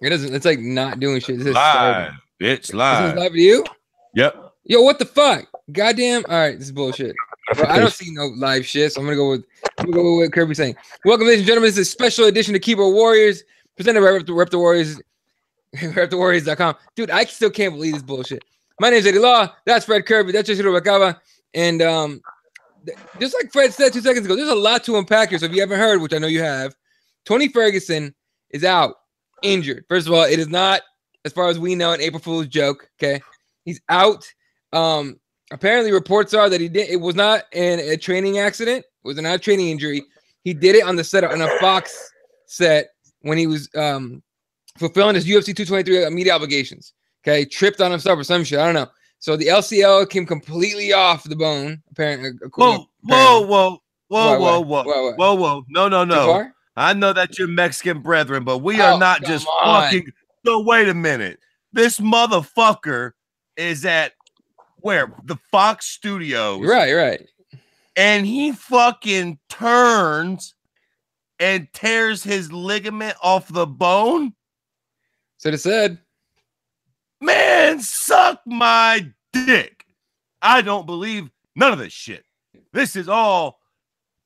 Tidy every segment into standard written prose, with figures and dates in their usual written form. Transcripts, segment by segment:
It doesn't. It's like not doing shit. This is live. It's live. This is live to you? Yep. Yo, what the fuck? Goddamn. All right, this is bullshit. Bro, I don't see no live shit, so I'm gonna go with what Kirby's saying. Welcome, ladies and gentlemen. This is a special edition of Keyboard Warriors, presented by Rep the Warriors, RepTheWarriors.com. Dude, I still can't believe this bullshit. My name is Eddie Law. That's Fred Kirby. That's Yoshiro Bakaba. And just like Fred said 2 seconds ago, there's a lot to unpack here. So if you haven't heard, which I know you have, Tony Ferguson is out, injured. First of all, it is not, as far as we know, an April Fool's joke. Okay, he's out. Apparently, reports are that it was not a training accident. It was not a training injury. He did it on the set on a Fox set when he was fulfilling his UFC 223 media obligations. Okay, tripped on himself or some shit. I don't know. So the LCL came completely off the bone. Apparently. Whoa. No. I know that you're Mexican brethren, but we are not just fucking. So wait a minute. This motherfucker is at where? The Fox Studios. Right. And he fucking turns and tears his ligament off the bone. So it said. Man, suck my dick. I don't believe none of this shit. This is all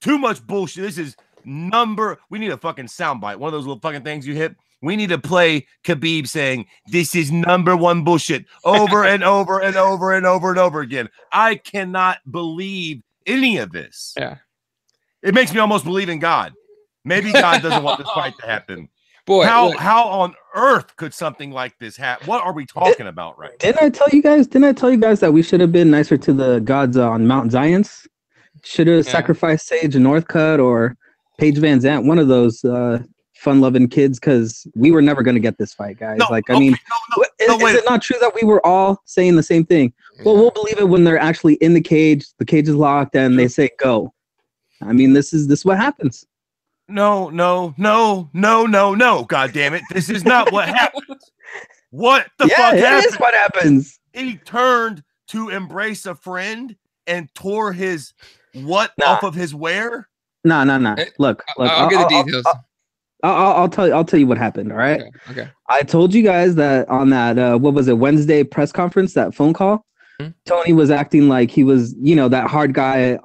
too much bullshit. This is we need a fucking soundbite. One of those little fucking things you hit. We need to play Khabib saying, this is #1 bullshit over and over and over and over and over again. I cannot believe any of this. Yeah. It makes me almost believe in God. Maybe God doesn't want this fight to happen. Boy, how on earth could something like this happen? What are we talking about right now? Didn't I tell you guys that we should have been nicer to the gods on Mount Zions? Should have sacrificed Sage Northcutt or Paige Van Zant, one of those fun-loving kids, because we were never going to get this fight, guys. Is it not true that we were all saying the same thing? Well, we'll believe it when they're actually in the cage is locked, and they say go. I mean, this is what happens. No, God damn it. This is not what happens. What the fuck happened? It is what happens. He turned to embrace a friend and tore his off of his wear? No. Look. I'll get the details. I'll tell you what happened. All right. Okay. I told you guys that on that Wednesday press conference, that phone call, Tony was acting like he was, that hard guy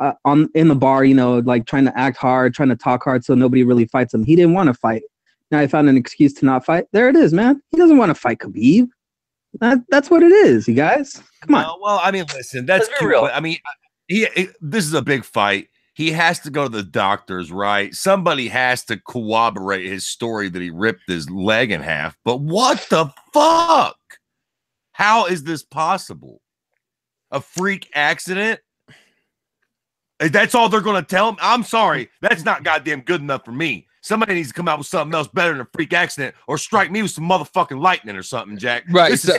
in the bar, like trying to act hard, trying to talk hard, so nobody really fights him. He didn't want to fight. Now he found an excuse to not fight. There it is, man. He doesn't want to fight Khabib. That's what it is, you guys. Come on. Well, I mean, listen, that's cute, real. I mean, this is a big fight. He has to go to the doctors, right? Somebody has to corroborate his story that he ripped his leg in half. But what the fuck? How is this possible? A freak accident? That's all they're going to tell him? I'm sorry. That's not goddamn good enough for me. Somebody needs to come out with something else better than a freak accident, or strike me with some motherfucking lightning or something, Jack. Right. So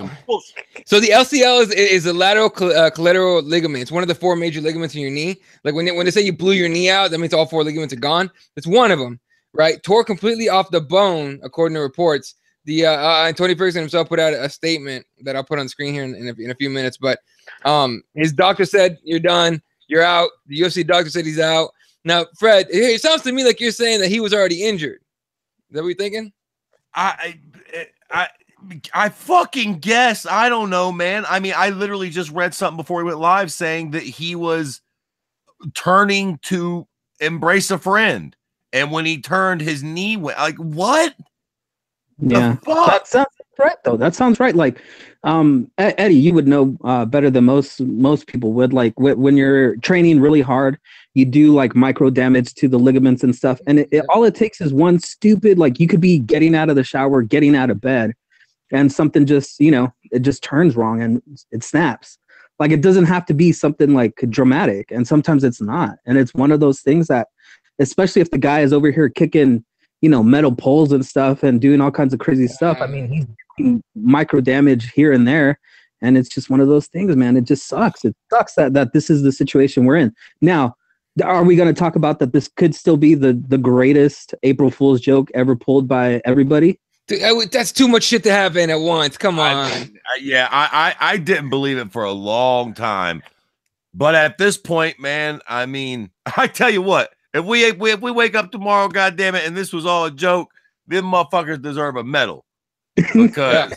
the LCL is a lateral collateral ligament. It's one of the 4 major ligaments in your knee. Like when they say you blew your knee out, that means all 4 ligaments are gone. It's one of them, right? Tore completely off the bone, according to reports. And Tony Ferguson himself put out a statement that I'll put on screen here in a few minutes. But his doctor said, you're done. You're out. The UFC doctor said he's out. Now, Fred, it sounds to me like you're saying that he was already injured. Is that what you're thinking? I fucking guess. I don't know, man. I mean, I literally just read something before he went live saying that he was turning to embrace a friend. And when he turned, his knee went like, what? Yeah, that sounds right, though. That sounds right. Like, Eddie, you would know better than most people would. Like, when you're training really hard, you do like micro damage to the ligaments and stuff. And all it takes is one stupid, like you could be getting out of the shower, getting out of bed, and something just, it just turns wrong and it snaps. Like, it doesn't have to be something like dramatic. And sometimes it's not. And it's one of those things that, especially if the guy is over here kicking, metal poles and stuff and doing all kinds of crazy stuff. I mean, he's doing micro damage here and there. And it's just one of those things, man. It just sucks. It sucks that this is the situation we're in. Now, are we going to talk about that this could still be the greatest April Fool's joke ever pulled by everybody? Dude, that's too much shit to happen at once. Come on. I didn't believe it for a long time. But at this point, man, I mean, I tell you what, if we wake up tomorrow, goddamn it, and this was all a joke, them motherfuckers deserve a medal. because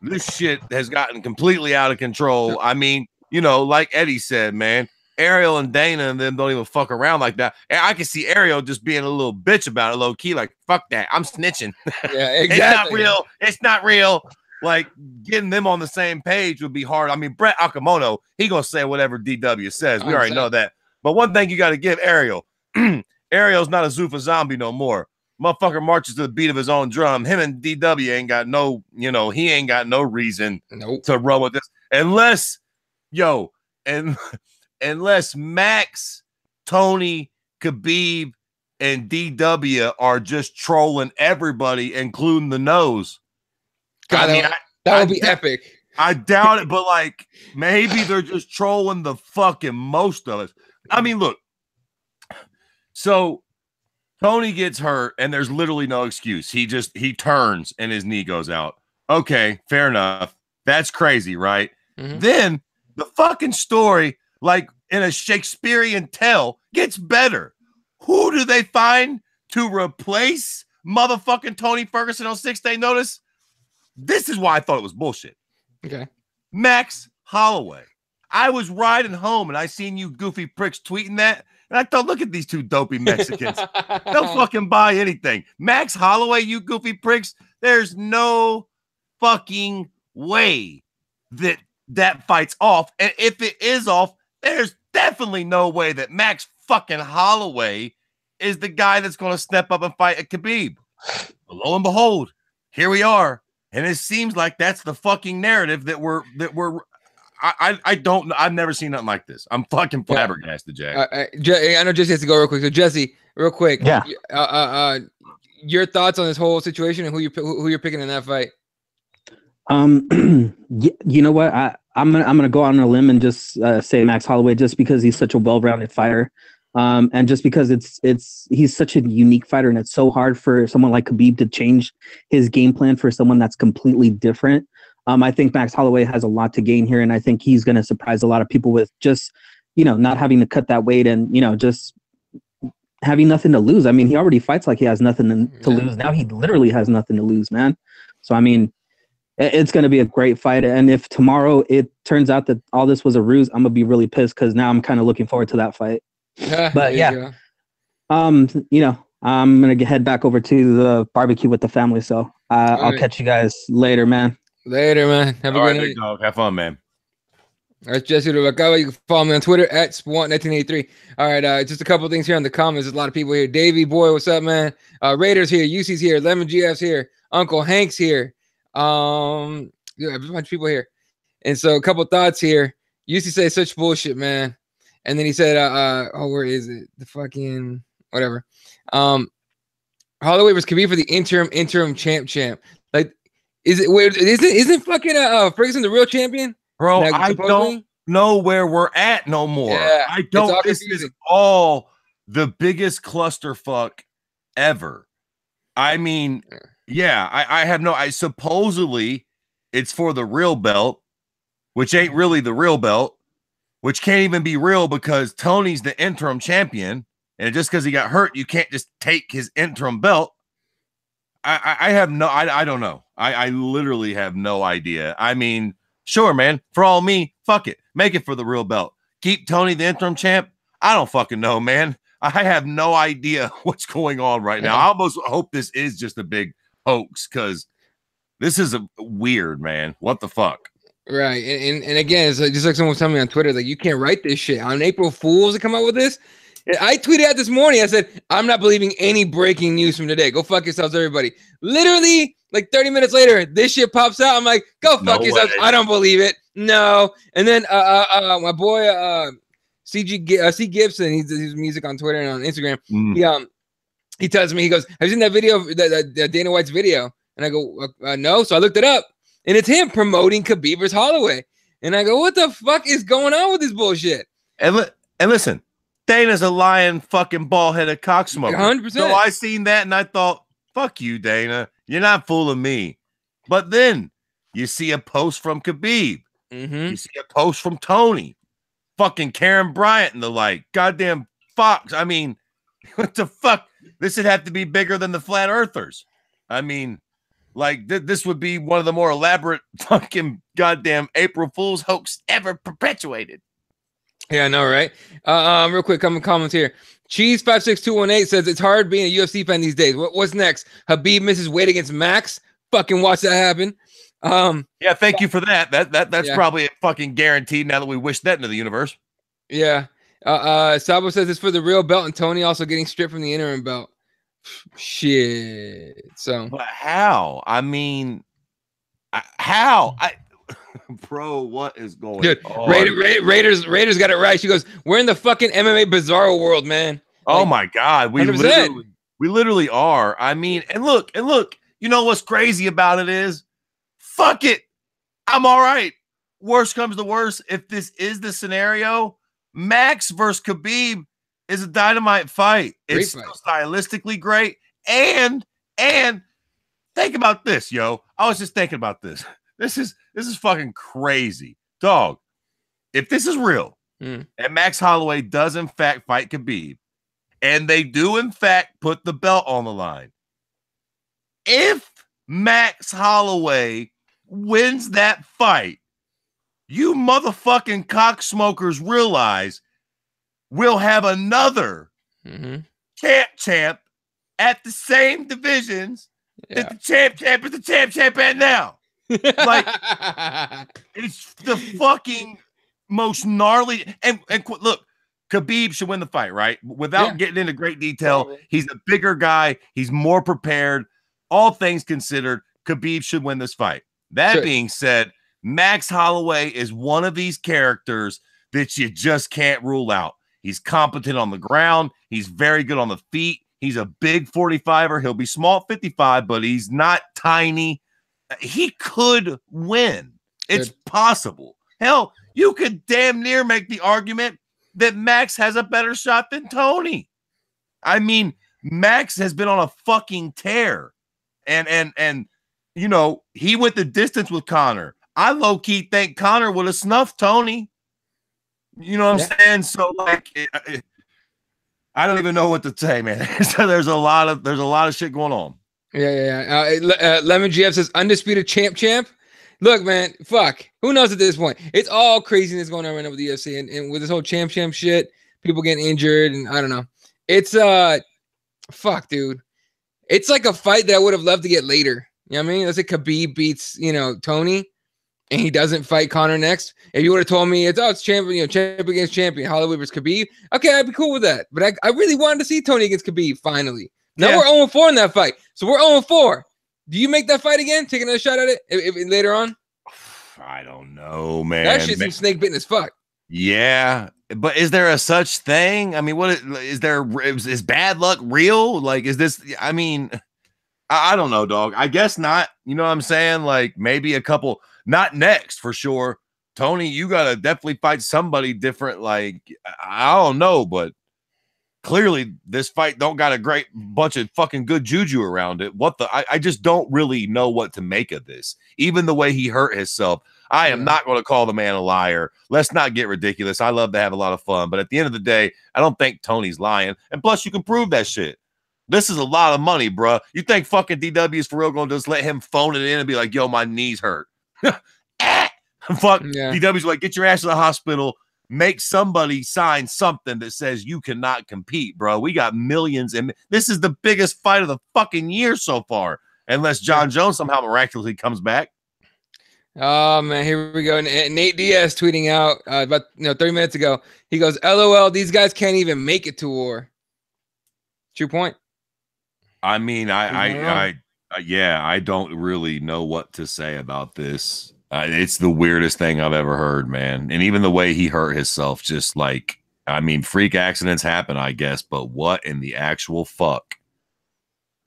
this shit has gotten completely out of control. I mean, you know, like Eddie said, man, Ariel and Dana and them don't even fuck around like that. And I can see Ariel just being a little bitch about it, low key, like, fuck that. I'm snitching. Yeah, exactly. It's not real. It's not real. Like, getting them on the same page would be hard. I mean, Brett Okamoto, he gonna say whatever DW says. We already know that. But one thing you got to give Ariel, Ariel's not a Zuffa zombie no more. Motherfucker marches to the beat of his own drum. Him and DW ain't got no, you know, he ain't got no reason to run with this. Unless Max, Tony, Khabib, and DW are just trolling everybody, including the nose. God, that would be epic. I doubt it, but like maybe they're just trolling the fucking most of us. I mean, look. So Tony gets hurt, and there's literally no excuse. He turns and his knee goes out. Okay, fair enough. That's crazy, right? Mm-hmm. Then the fucking story, like in a Shakespearean tale, gets better. Who do they find to replace motherfucking Tony Ferguson on 6-day notice? This is why I thought it was bullshit. Okay. Max Holloway. I was riding home and I seen you goofy pricks tweeting that. And I thought, look at these two dopey Mexicans. They'll fucking buy anything. Max Holloway, you goofy pricks. There's no fucking way that fight's off. And if it is off, there's definitely no way that Max fucking Holloway is the guy that's going to step up and fight a Khabib. But lo and behold, here we are. And it seems like that's the fucking narrative that we're I've never seen nothing like this. I'm fucking flabbergasted, Jack. I know Jesse has to go real quick. So Jesse, real quick. Yeah. Your thoughts on this whole situation and who you're picking in that fight? You know what? I'm gonna go on a limb and just say Max Holloway, just because he's such a well-rounded fighter. And just because he's such a unique fighter, and it's so hard for someone like Khabib to change his game plan for someone that's completely different. I think Max Holloway has a lot to gain here, and I think he's going to surprise a lot of people with just, not having to cut that weight and, just having nothing to lose. I mean, he already fights like he has nothing to lose. Now he literally has nothing to lose, man. So, I mean, it's going to be a great fight. And if tomorrow it turns out that all this was a ruse, I'm going to be really pissed, because now I'm kind of looking forward to that fight. But yeah, I'm gonna head back over to the barbecue with the family. So I'll catch you guys later, man. Later, man. Have a good night. Dog. Have fun, man. All right, Jesse Rubacava. You can follow me on Twitter at Spwant1983. All right, just a couple things here in the comments. There's a lot of people here. Davey Boy, what's up, man? Raiders here. UC's here. Lemon GF's here. Uncle Hank's here. Yeah, there's a bunch of people here. And so a couple thoughts here. UC says such bullshit, man. And then he said, where is it? The fucking whatever. Holloway was Khabib for the interim champ. Like, is it weird? Isn't fucking Ferguson the real champion? Bro, I don't know where we're at no more. Yeah, I don't. This is all the biggest clusterfuck ever. I mean, yeah, I have no. Supposedly it's for the real belt, which ain't really the real belt. Which can't even be real, because Tony's the interim champion, and just because he got hurt, you can't just take his interim belt. I don't know. I literally have no idea. I mean, sure, man. For all me, fuck it. Make it for the real belt. Keep Tony the interim champ. I don't fucking know, man. I have no idea what's going on right now. I almost hope this is just a big hoax, because this is weird, man. What the fuck? Right, and again, it's just like someone was telling me on Twitter, like, you can't write this shit on April Fools to come out with this. And I tweeted out this morning. I said, I'm not believing any breaking news from today. Go fuck yourselves, everybody. Literally, like 30 minutes later, this shit pops out. I'm like, go fuck yourselves. I don't believe it. No. And then my boy C Gibson, he's music on Twitter and on Instagram. He tells me, he goes, have you seen that video, that Dana White's video? And I go, no. So I looked it up. And it's him promoting Khabib versus Holloway. And I go, what the fuck is going on with this bullshit? And listen, Dana's a lying fucking bald-headed cocksmoker. 100%. So I seen that and I thought, fuck you, Dana. You're not fooling me. But then you see a post from Khabib. You see a post from Tony. Fucking Karen Bryant and the like. Goddamn Fox. I mean, what the fuck? This would have to be bigger than the Flat Earthers. I mean, Like this would be one of the more elaborate fucking goddamn April Fool's hoax ever perpetuated. Yeah, I know, right? Real quick, comments here. Cheese56218 says it's hard being a UFC fan these days. What's next? Khabib misses weight against Max. Fucking watch that happen. Yeah, thank you for that. That's probably fucking guaranteed now that we wish that into the universe. Yeah. Sabo says it's for the real belt, and Tony also getting stripped from the interim belt. Shit. So, but how? I mean, how? Bro, what is going on? Raiders got it right. She goes, "We're in the fucking MMA bizarro world, man." Oh my god, we literally are. I mean, and look. You know what's crazy about it is, fuck it, I'm all right. Worst comes to worst, if this is the scenario, Max versus Khabib is a dynamite fight. It's still stylistically great. And think about this, yo. I was just thinking about this. This is fucking crazy. Dog, if this is real, and Max Holloway does in fact fight Khabib, and they do in fact put the belt on the line, if Max Holloway wins that fight, you motherfucking cocksmokers realize we'll have another champ at the same divisions that the champ is the champ at now. Like, it's the fucking most gnarly. And look, Khabib should win the fight, right? Without getting into great detail, he's a bigger guy. He's more prepared. All things considered, Khabib should win this fight. That being said, Max Holloway is one of these characters that you just can't rule out. He's competent on the ground. He's very good on the feet. He's a big 45er. He'll be small at 55, but he's not tiny. He could win. It's possible. Hell, you could damn near make the argument that Max has a better shot than Tony. I mean, Max has been on a fucking tear. And you know, he went the distance with Conor. I low-key think Conor would have snuffed Tony. You know what I'm saying? So like I don't even know what to say, man. So there's a lot of shit going on. Lemon GF says undisputed champ. Look, man, fuck. Who knows at this point? It's all craziness going on right now with the UFC and with this whole champ shit, people getting injured, and I don't know. It's fuck, dude. It's like a fight that I would have loved to get later. You know what I mean? Let's say Khabib beats, Tony, and he doesn't fight Conor next. If you would have told me it's champion, champion against champion, Holloway versus Khabib, okay, I'd be cool with that. But I really wanted to see Tony against Khabib finally. Now we're 0-4 in that fight. So we're 0-4. Do you make that fight again? Take another shot at it if later on? I don't know, man. That shit's some snake bitten as fuck. Yeah, but is there a such thing? I mean, what is there? Is bad luck real? Like, is this? I mean, I don't know, dog. I guess not. You know what I'm saying? Like, maybe a couple. Not next for sure. Tony, you gotta definitely fight somebody different. Like, I don't know, but clearly this fight don't got a great bunch of fucking good juju around it. I just don't really know what to make of this. Even the way he hurt himself. I am not going to call the man a liar. Let's not get ridiculous. I love to have a lot of fun. But at the end of the day, I don't think Tony's lying. And plus, you can prove that shit. This is a lot of money, bro. You think fucking DW is for real going to just let him phone it in and be like, yo, my knees hurt? Fuck. DW's like, get your ass to the hospital. Make somebody sign something that says you cannot compete, bro. We got millions. And this is the biggest fight of the fucking year so far. Unless John Jones somehow miraculously comes back. Oh man, here we go. Nate Diaz tweeting out about 30 minutes ago. He goes, "LOL, these guys can't even make it to war." True point. I mean, I don't really know what to say about this. It's the weirdest thing I've ever heard, man. And even the way he hurt himself, just like, I mean, freak accidents happen, I guess, but what in the actual fuck?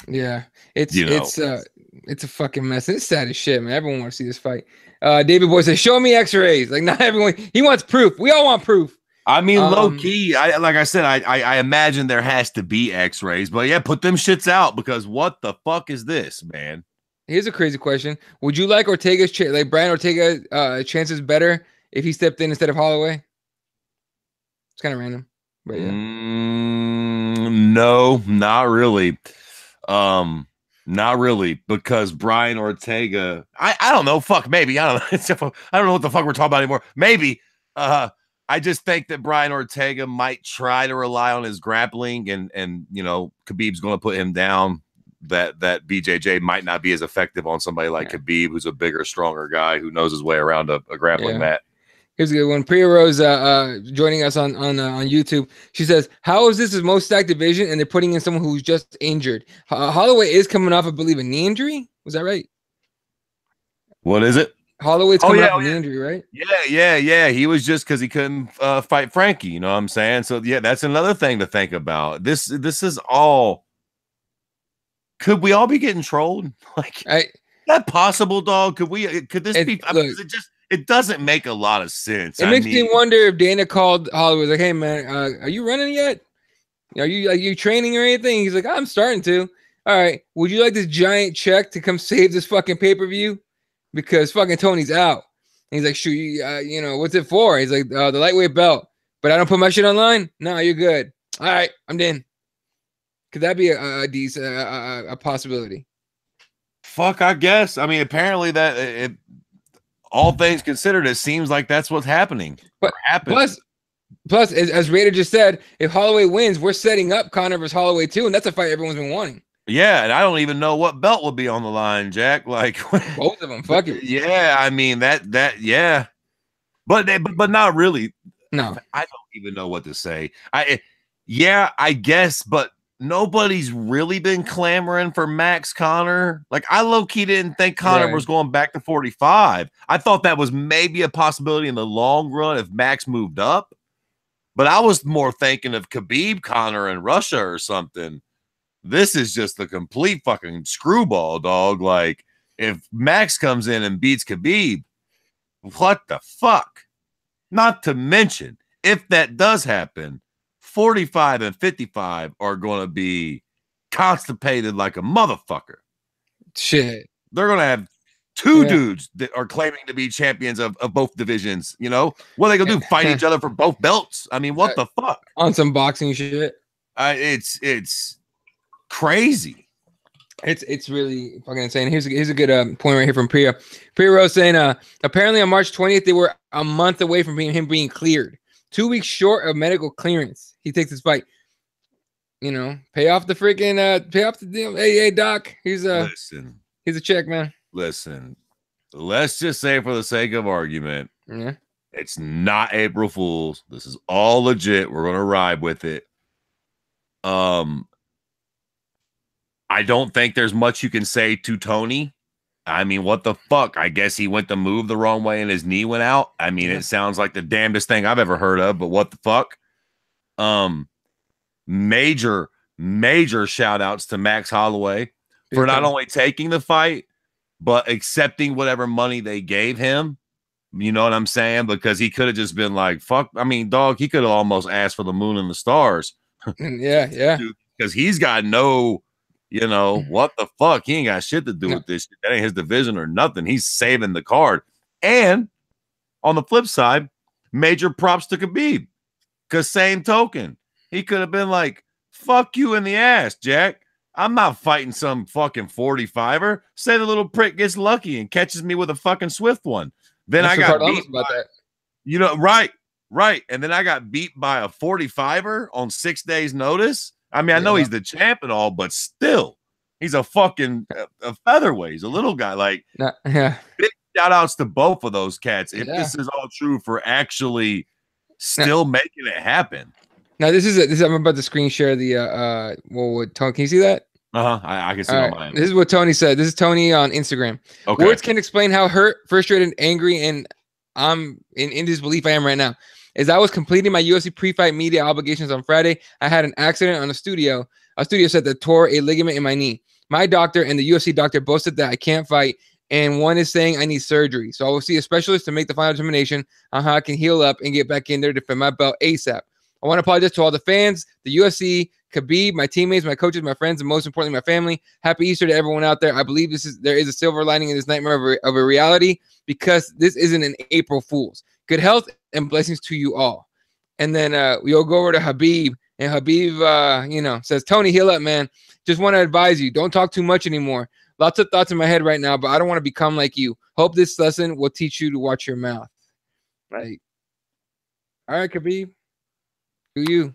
Yeah, it's a fucking mess. It's sad as shit, man. Everyone wants to see this fight. David Boy says, "Show me X-rays." Like, not everyone. He wants proof. We all want proof. I mean, low key. Like I said, I imagine there has to be X-rays, but yeah, put them shits out because what the fuck is this, man? Here's a crazy question: would you like Ortega's Brian Ortega chances better if he stepped in instead of Holloway? It's kind of random, but yeah. No, not really. Not really, because Brian Ortega, I don't know. Fuck, maybe. I don't know. I don't know what the fuck we're talking about anymore. Maybe. I just think that Brian Ortega might try to rely on his grappling, and you know, Khabib's going to put him down. That BJJ might not be as effective on somebody like Khabib, who's a bigger, stronger guy who knows his way around a grappling mat. Here's a good one. Priya Rose joining us on YouTube. She says, how is this his most stacked division and they're putting in someone who's just injured? Holloway is coming off, I believe, a knee injury. Was that right? What is it? Holloway's coming off a knee injury, right? Yeah. He was just because he couldn't fight Frankie. You know what I'm saying? So, yeah, that's another thing to think about. This is all. Could we all be getting trolled? Like, that possible, dog? Could this be? I mean, it doesn't make a lot of sense. It makes me wonder if Dana called Holloway like, "Hey man, are you running yet? Are you training or anything?" He's like, "I'm starting to." All right, would you like this giant check to come save this fucking pay-per-view? Because fucking Tony's out. And he's like, "Shoot, you know what's it for?" He's like, "The lightweight belt." But I don't put my shit online. No, you're good. All right, I'm in. Could that be a decent a possibility? Fuck, I guess. I mean, apparently that all things considered, it seems like that's what's happening. But plus, as Raider just said, if Holloway wins, we're setting up Conor versus Holloway too, and that's a fight everyone's been wanting. Yeah, and I don't even know what belt would be on the line, Jack. Like both of them. Fuck it. Yeah, I mean yeah, but not really. No, I don't even know what to say. I guess, but nobody's really been clamoring for Max Conor. Like, I low-key didn't think Conor was going back to 45. I thought that was maybe a possibility in the long run if Max moved up. But I was more thinking of Khabib, Conor, and Russia or something. This is just the complete fucking screwball, dog. Like, if Max comes in and beats Khabib, what the fuck? Not to mention, if that does happen, 45 and 55 are going to be constipated like a motherfucker. Shit. They're going to have two dudes that are claiming to be champions of both divisions. You know, what are they going to do? Fight each other for both belts? I mean, what the fuck? On some boxing shit. It's crazy. It's really fucking insane. Here's a good point right here from Priya. Priya Rose saying, apparently on March 20th, they were a month away from him being cleared. 2 weeks short of medical clearance. He takes his fight. You know, pay off the deal. Hey, doc. He's a check, man. Listen, let's just say for the sake of argument, it's not April Fool's. This is all legit. We're gonna ride with it. I don't think there's much you can say to Tony. I mean, what the fuck? I guess he went to move the wrong way and his knee went out. I mean, it sounds like the damnedest thing I've ever heard of, but what the fuck? Major shout outs to Max Holloway for not only taking the fight, but accepting whatever money they gave him. You know what I'm saying? Because he could have just been like, fuck. I mean, dog, he could have almost asked for the moon and the stars. Yeah. Because he's got no... You know, what the fuck? He ain't got shit to do with this shit. That ain't his division or nothing. He's saving the card. And on the flip side, major props to Khabib. Because same token, he could have been like, fuck you in the ass, Jack. I'm not fighting some fucking 45er. Say the little prick gets lucky and catches me with a fucking swift one. Then I got beat about that. You know, right. And then I got beat by a 45er on 6 days notice. I mean, I know he's the champ and all, but still, he's a fucking a featherweight. He's a little guy. Like, big shout outs to both of those cats. If this is all true for actually still making it happen. Now, this is I'm about to screen share the Tony, can you see that? I can see it on mine. This is what Tony said. This is Tony on Instagram. Okay. Words can explain how hurt, frustrated, angry, and I'm in disbelief I am right now. As I was completing my UFC pre-fight media obligations on Friday, I had an accident on a studio set that tore a ligament in my knee. My doctor and the UFC doctor both said that I can't fight, and one is saying I need surgery. So I will see a specialist to make the final determination on how I can heal up and get back in there to defend my belt ASAP. I want to apologize to all the fans, the UFC, Khabib, my teammates, my coaches, my friends, and most importantly, my family. Happy Easter to everyone out there. I believe there is a silver lining in this nightmare of a reality, because this isn't an April Fool's. Good health and blessings to you all. And then we'll go over to Khabib, And Khabib, you know, says, Tony, heal up, man. Just want to advise you, don't talk too much anymore. Lots of thoughts in my head right now, but I don't want to become like you. Hope this lesson will teach you to watch your mouth. Right. All right, Khabib. Do you?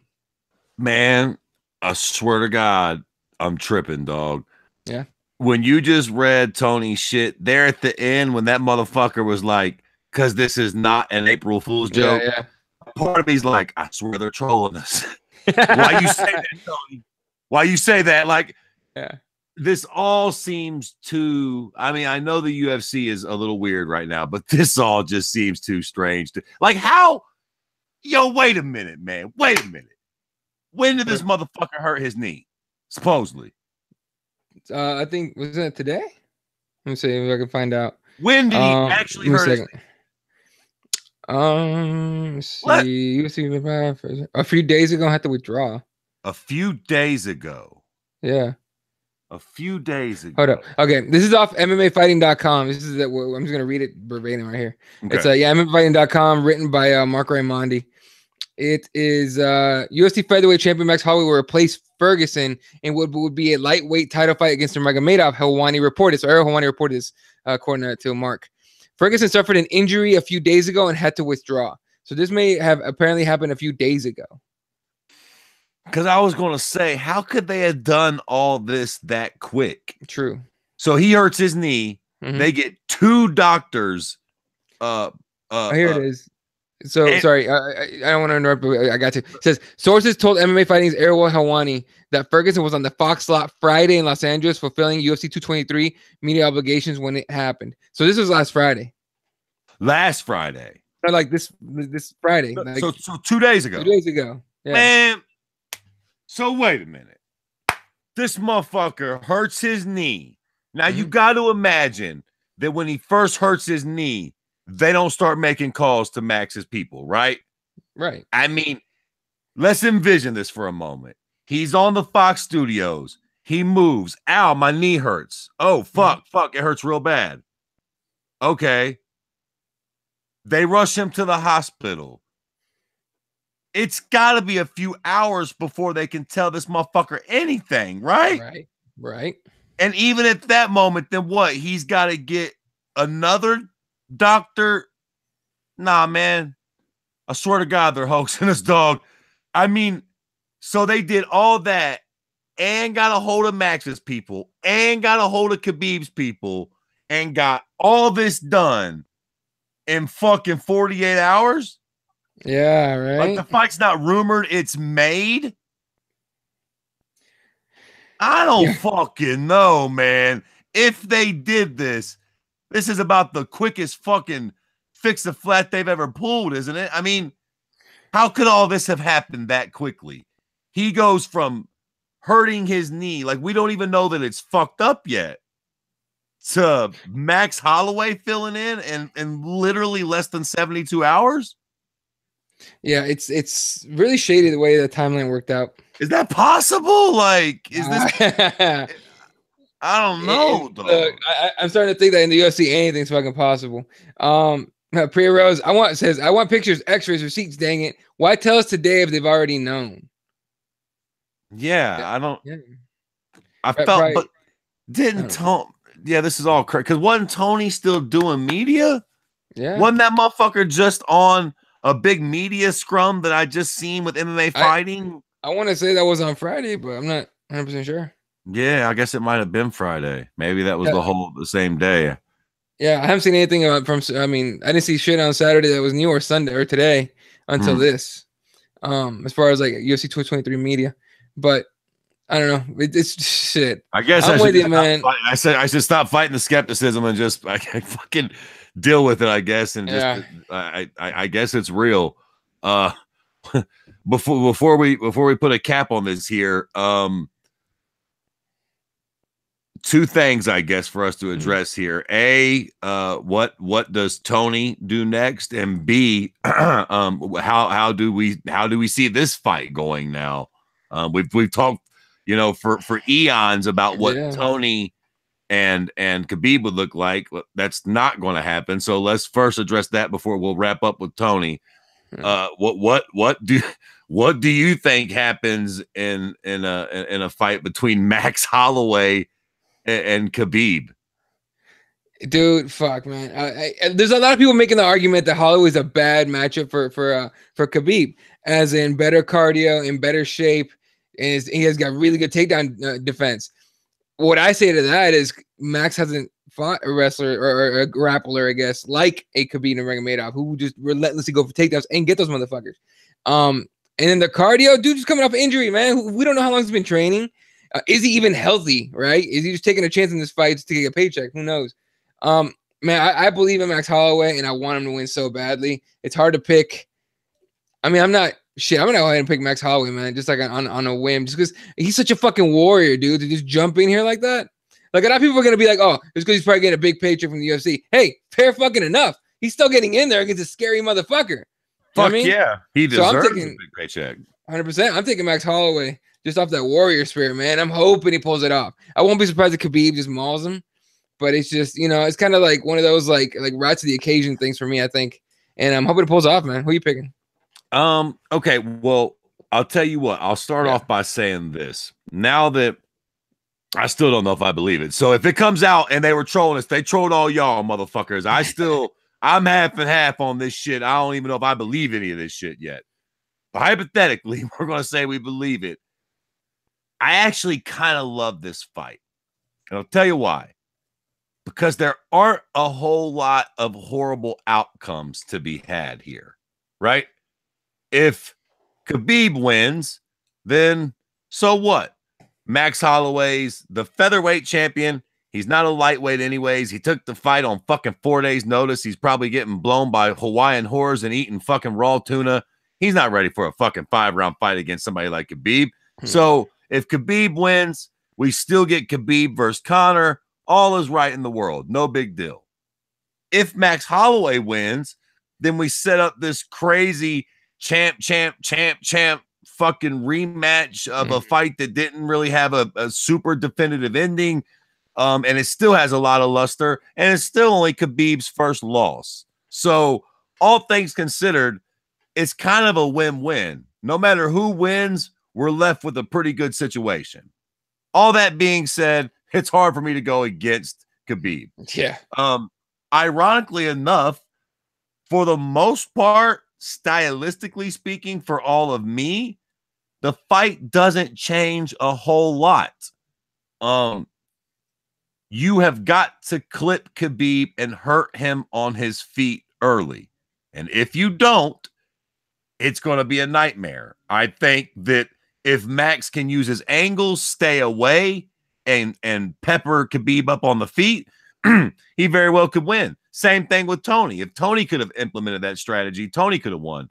Man, I swear to God, I'm tripping, dog. Yeah. When you just read Tony's shit there at the end, when that motherfucker was like, because this is not an April Fool's joke. Yeah. Part of me's like, I swear they're trolling us. Why you say that, Tony? Why you say that? Like, yeah. This all seems too. I mean, I know the UFC is a little weird right now, but this all just seems too strange. Like, how? Yo, wait a minute, man. Wait a minute. When did this motherfucker hurt his knee? Supposedly. I think, was it today? Let me see if I can find out. When did he actually hurt his knee? Let's see. UFC a few days ago, I had to withdraw. A few days ago. Yeah. A few days ago. Hold up. Okay, this is off MMAfighting.com. This is that. I'm just gonna read it verbatim right here. Okay. It's MMAfighting.com, written by Mark Raimondi. It is UFC featherweight champion Max Holloway will replace Ferguson and would be a lightweight title fight against Nurmagomedov. Helwani reported. So Ariel Helwani reported this according to Mark. Ferguson suffered an injury a few days ago and had to withdraw. So this may have apparently happened a few days ago. Because I was going to say, how could they have done all this that quick? True. So he hurts his knee. Mm-hmm. They get two doctors. Here it is. So sorry, I don't want to interrupt, but I got to. It says sources told MMA Fighting's Ariel Helwani that Ferguson was on the Fox lot Friday in Los Angeles, fulfilling UFC 223 media obligations when it happened. So this was last Friday. Last Friday. Not like this Friday. Like, so 2 days ago. 2 days ago. Yeah. Man. So wait a minute. This motherfucker hurts his knee. Now you got to imagine that when he first hurts his knee, they don't start making calls to Max's people, right? Right. I mean, let's envision this for a moment. He's on the Fox studios. He moves. Ow, my knee hurts. Oh, fuck, it hurts real bad. Okay. They rush him to the hospital. It's got to be a few hours before they can tell this motherfucker anything, right? Right. And even at that moment, then what? He's got to get another doctor. Nah, man. I swear to God, they're hoaxing this dog. I mean, so they did all that and got a hold of Max's people and got a hold of Khabib's people and got all this done in fucking 48 hours? Yeah, right. Like the fight's not rumored, it's made. I don't fucking know, man. If they did this, this is about the quickest fucking fix a flat they've ever pulled, isn't it? I mean, how could all this have happened that quickly? He goes from hurting his knee, like we don't even know that it's fucked up yet, to Max Holloway filling in literally less than 72 hours. Yeah, it's really shady the way the timeline worked out. Is that possible? Like, is this? I don't know. I'm starting to think that in the UFC, anything's fucking possible. Priya Rose, I want pictures, X-rays, receipts. Dang it! Why tell us today if they've already known? Yeah, I don't. Yeah. I felt, but didn't Tony? Yeah, this is all correct. Because wasn't Tony still doing media? Yeah, wasn't that motherfucker just on a big media scrum that I just seen with MMA Fighting? I want to say that was on Friday, but I'm not 100% sure. Yeah, I guess it might have been Friday. Maybe that was the same day. Yeah, I haven't seen anything from. I mean, I didn't see shit on Saturday that was new or Sunday or today until this. As far as like UFC 223 media, but I don't know. It's shit. I guess I'm with you, man. I said I should stop fighting the skepticism and just I fucking deal with it. I guess and just I guess it's real. Before we put a cap on this here, two things I guess for us to address here. A, what does Tony do next? And B, how do we see this fight going now? We've talked, for eons about what Tony and Khabib would look like. That's not going to happen. So let's first address that before we'll wrap up with Tony. What do you think happens in a fight between Max Holloway and Khabib? Dude, fuck, man. There's a lot of people making the argument that Holloway's a bad matchup for Khabib, as in better cardio, in better shape, and he has got really good takedown defense. What I say to that is Max hasn't fought a wrestler or a grappler, I guess, like a Khabib Nurmagomedov, who just relentlessly go for takedowns and get those motherfuckers. And then the cardio, dude, just coming off injury, man. We don't know how long he's been training. Is he even healthy, right? Is he just taking a chance in this fight to get a paycheck? Who knows? Man, I believe in Max Holloway, and I want him to win so badly. It's hard to pick. I mean, I'm gonna go ahead and pick Max Holloway, man, just like on a whim, just because he's such a fucking warrior, dude, to just jump in here like that. Like, a lot of people are gonna be like, oh, it's because he's probably getting a big paycheck from the UFC. Hey, fair fucking enough. He's still getting in there against a scary motherfucker. Fuck yeah, he deserves a big paycheck. 100%. I'm taking Max Holloway just off that warrior spirit, man. I'm hoping he pulls it off. I won't be surprised if Khabib just mauls him. But it's just, it's kind of like one of those like rise to the occasion things for me, I think. And I'm hoping it pulls off, man. Who are you picking? Okay, well, I'll tell you what. I'll start off by saying this. Now that I still don't know if I believe it. So if it comes out and they were trolling us, they trolled all y'all motherfuckers. I'm half and half on this shit. I don't even know if I believe any of this shit yet. But hypothetically, we're going to say we believe it. I actually kind of love this fight. And I'll tell you why. Because there aren't a whole lot of horrible outcomes to be had here, right? If Khabib wins, then so what? Max Holloway's the featherweight champion. He's not a lightweight anyways. He took the fight on fucking 4 days' notice. He's probably getting blown by Hawaiian whores and eating fucking raw tuna. He's not ready for a fucking 5-round fight against somebody like Khabib. So if Khabib wins, we still get Khabib versus Conor. All is right in the world. No big deal. If Max Holloway wins, then we set up this crazy champ fucking rematch of a fight that didn't really have a super definitive ending. And it still has a lot of luster. And it's still only Khabib's first loss. So all things considered, it's kind of a win-win. No matter who wins, we're left with a pretty good situation. All that being said, it's hard for me to go against Khabib. Yeah. Ironically enough, for the most part, stylistically speaking, for all of me, the fight doesn't change a whole lot. You have got to clip Khabib and hurt him on his feet early. And if you don't, it's going to be a nightmare. I think that if Max can use his angles, stay away, and pepper Khabib up on the feet, he very well could win. Same thing with Tony. If Tony could have implemented that strategy, Tony could have won.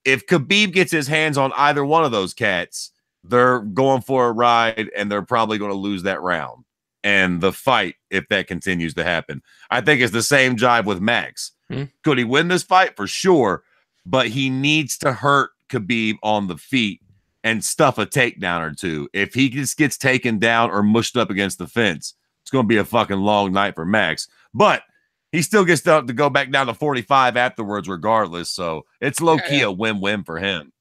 If Khabib gets his hands on either one of those cats, they're going for a ride, and they're probably going to lose that round and the fight if that continues to happen. I think it's the same jive with Max. Could he win this fight? For sure, but he needs to hurt Khabib on the feet and stuff a takedown or two. If he just gets taken down or mushed up against the fence, it's going to be a fucking long night for Max. But he still gets to go back down to 45 afterwards regardless. So it's low-key a win-win for him.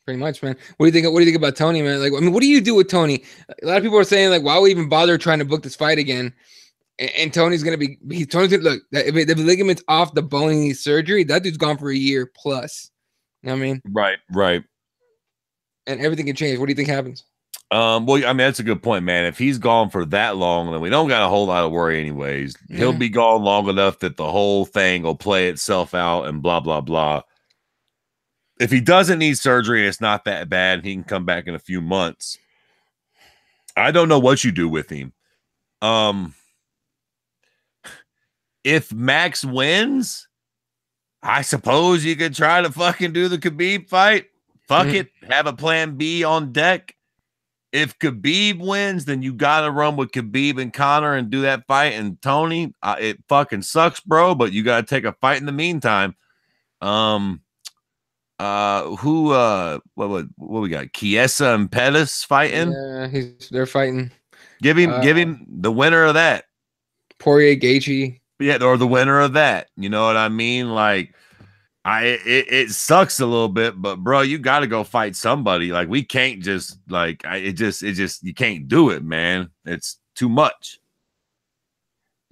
Pretty much, man. What do you think about Tony, man? Like, I mean, what do you do with Tony? A lot of people are saying, like, why would we even bother trying to book this fight again? And Tony's going to be – Tony's going to – look, if the ligament's off the bone and needs surgery, that dude's gone for a year plus. You know what I mean? Right. And everything can change. What do you think happens? Well, I mean, that's a good point, man. If he's gone for that long, then we don't got a whole lot of worry anyways. Yeah. He'll be gone long enough that the whole thing will play itself out and blah, blah, blah. If he doesn't need surgery and it's not that bad, he can come back in a few months. I don't know what you do with him. If Max wins, I suppose you could try to fucking do the Khabib fight. Fuck it. Have a plan B on deck. If Khabib wins, then you got to run with Khabib and Conor and do that fight. And Tony, it fucking sucks, bro, but you got to take a fight in the meantime. What we got? Chiesa and Pettis fighting? Yeah, they're fighting. Give him the winner of that. Poirier, Gaethje. Yeah, or the winner of that. You know what I mean? Like, It sucks a little bit, but bro, you got to go fight somebody. Like we can't just like it just you can't do it, man. It's too much.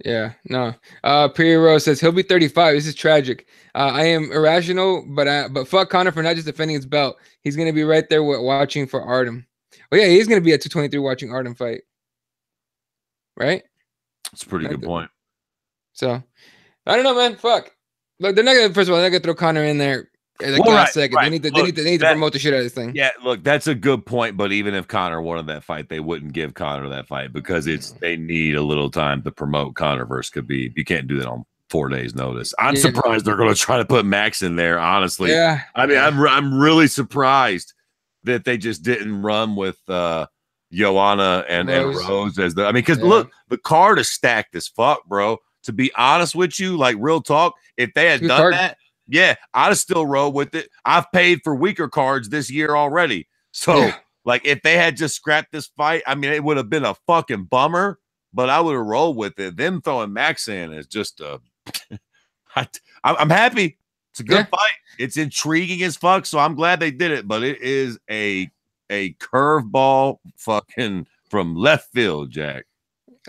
Yeah, no. Pierre Rose says he'll be 35. This is tragic. I am irrational, but fuck Conor for not just defending his belt. He's gonna be right there watching for Artem. Well, yeah, he's gonna be at 223 watching Artem fight. Right? That's a pretty good point. So I don't know, man. Fuck. Look, they're not gonna. First of all, they're not gonna throw Conor in there like last second. Right. They need to promote the shit out of this thing. Yeah, look, that's a good point. But even if Conor wanted that fight, they wouldn't give Conor that fight because they need a little time to promote Conor versus Khabib. You can't do that on 4 days' notice. I'm surprised they're going to try to put Max in there. Honestly, yeah. I mean, I'm really surprised that they just didn't run with Joanna and Rose as the. I mean, because look, the card is stacked as fuck, bro. To be honest with you, like real talk, if they had done that, yeah, I'd have still rolled with it. I've paid for weaker cards this year already. So, like, if they had just scrapped this fight, I mean, it would have been a fucking bummer, but I would have rolled with it. Them throwing Max in is just I'm happy. It's a good fight. It's intriguing as fuck, so I'm glad they did it, but it is a curveball fucking from left field, Jack.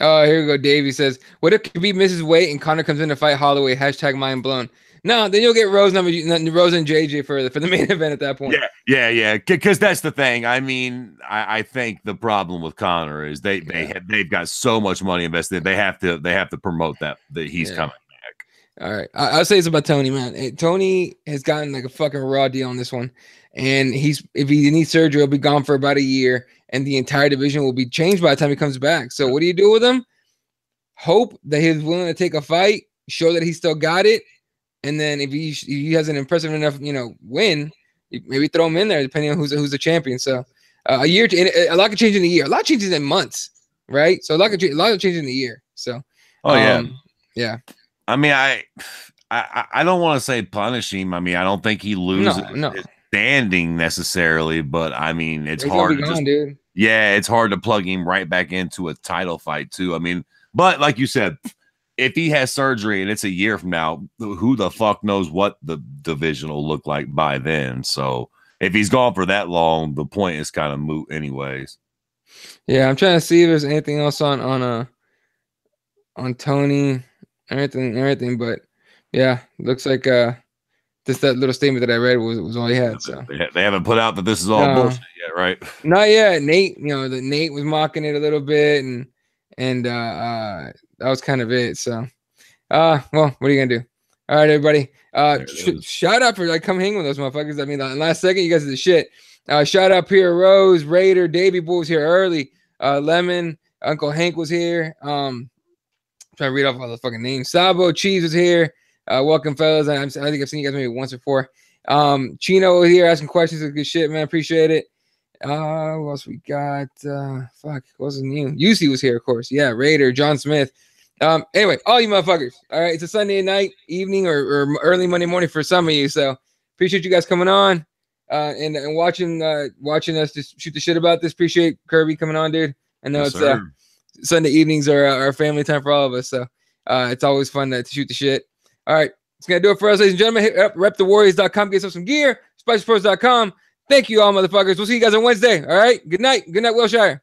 Oh, here we go. Davey says, what if Khabib misses weight and Conor comes in to fight Holloway? # mind blown. No, then you'll get Rose and JJ for the main event at that point. Yeah. Because that's the thing. I mean, I think the problem with Conor is they've got so much money invested. They have to promote that he's coming back. All right, I'll say this about Tony, man. Tony has gotten like a fucking raw deal on this one, and if he needs surgery, he'll be gone for about a year, and the entire division will be changed by the time he comes back. So what do you do with him? Hope that he's willing to take a fight, show that he still got it, and then if he has an impressive enough, win, maybe throw him in there depending on who's the champion. So a lot can change in a year. A lot changes in months, right? So a lot of changes in a year. So yeah. I mean, I don't want to say punish him. I mean, I don't think he loses his standing necessarily, but I mean, it's hard. Dude. Yeah, it's hard to plug him right back into a title fight too. I mean, but like you said, if he has surgery and it's a year from now, who the fuck knows what the division will look like by then? So if he's gone for that long, the point is kind of moot anyways. Yeah, I'm trying to see if there's anything else on Tony. Everything, but yeah, looks like just that little statement that I read was all he had. So they haven't put out that this is all bullshit yet, right? Not yet. Nate, Nate was mocking it a little bit, and that was kind of it. So, well, what are you gonna do? All right, everybody. Shout out for come hang with those motherfuckers. I mean, last second, you guys did the shit. Shout out Pierre Rose, Raider, Davey Bull was here early. Lemon, Uncle Hank was here. Trying to read off all the fucking names. Sabo Cheese was here. Welcome, fellas. I think I've seen you guys maybe once before. Chino was here asking questions. Good shit, man. Appreciate it. What else we got? Fuck, what was new? UC was here, of course. Yeah, Raider, John Smith. Anyway, all you motherfuckers. All right, it's a Sunday night, evening, or early Monday morning for some of you. So appreciate you guys coming on and watching us just shoot the shit about this. Appreciate Kirby coming on, dude. I know Sunday evenings are family time for all of us, so it's always fun to shoot the shit. All right, it's gonna do it for us, ladies and gentlemen. Hit up repthewarriors.com, get yourself some gear, spicepros.com. Thank you all, motherfuckers. We'll see you guys on Wednesday. All right, good night, Wilshire.